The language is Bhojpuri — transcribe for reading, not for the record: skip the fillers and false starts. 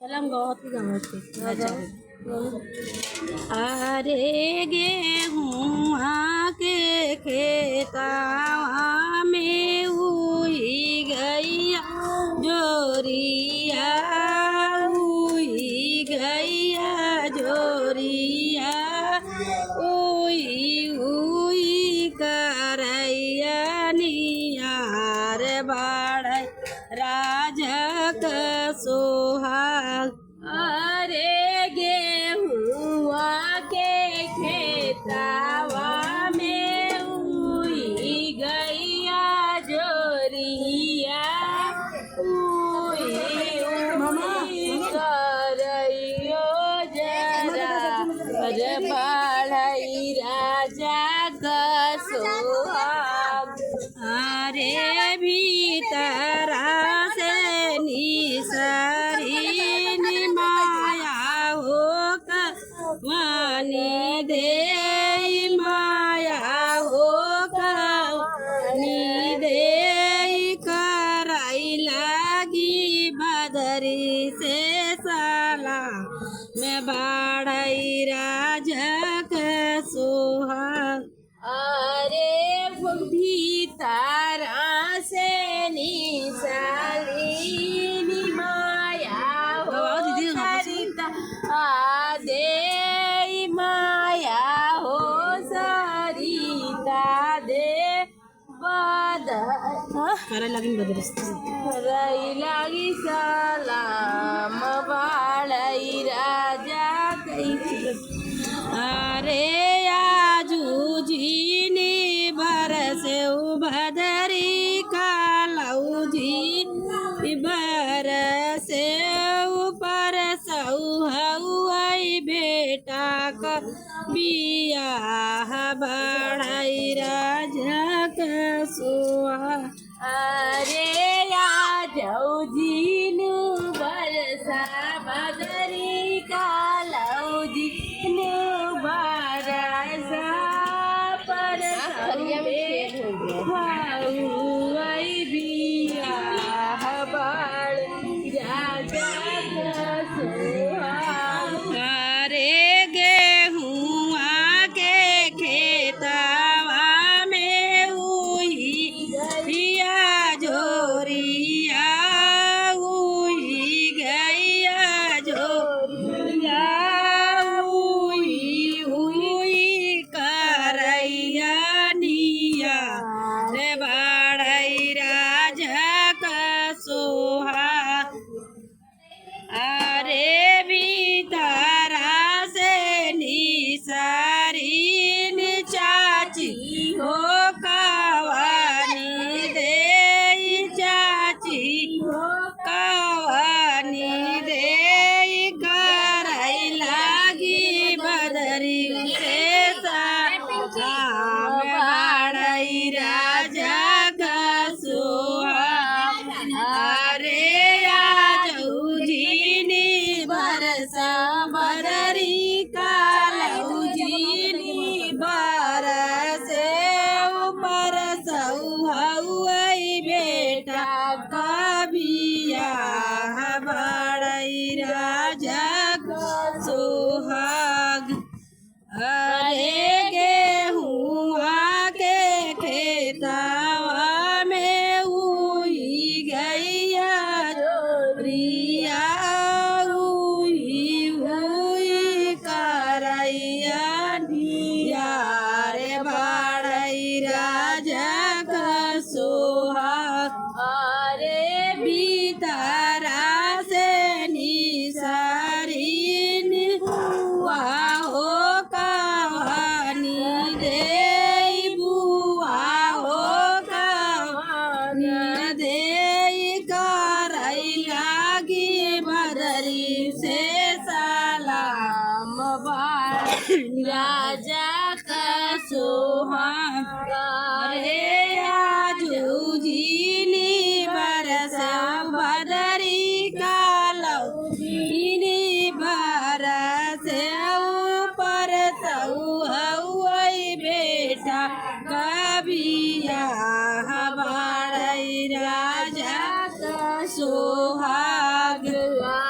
चल हम गाँव की गाँव अरे गेहूँ के खेतवा में हुई गैया जोरिया हुई गैया जोरिया हुई हुई करैया नियार बाड़ राजक सोहाग अरे गेहुआ के खेतवा में हुई गैया जोरिया हुई हुई करैयो जरा पर बाढ़ई राजा का सोहाग अरे भीतर से निसरी माया हो कवानी दे माया हो कवानी दे कराई लगी बदरी से साला मैं बाढ़ई राजक सोहाग अरे भीतर से निसली माया हो सरिता दे माया हो सरिता दे करई लगी सलाम बाड़ई राजा अरे आजू जी बरसे भदरी कालऊ जी बरसे ऊपर सऊहई बेटा का बियाह बढ़ई राजा का सोहा अरे आजू जी नु बरसा भदरी कालऊ जी नु बरसा पर आई बियाह बाड़ राजा अरे गेहुआ के खेतवा में हुई बिया जोरिया हुई गैया जोरिया हुई हुई करैया निया रे बाड़ई राजा का सोहा अरे भीतरा से निसरी चाची हो कवानी दे चाची हो कवानी दे करई लागी बदरी से साम बाड़ई राजा का सोहा अरे आजू जी बरसा बदरी कालऊ जी बरसे ऊपर सऊहई बेटा का बियाह बढ़ई राजा का सोहाग अरे गेहुआ के खेतवा में हुई गैया जोरिया हुई हुई करैया निया रे बाड़ई राजा का सोहाग अरे भीतरा से निसरी बुआ हो कहानी दे बुआ हो कहानी दे करई लागी बदरी से सलाम बाड़ राजा का सोहाग अरे आजू जी बरसा बदरी कालऊ जी बरसे ऊपर सऊहई बेटा कबिया बाड़ई राजा का सोहा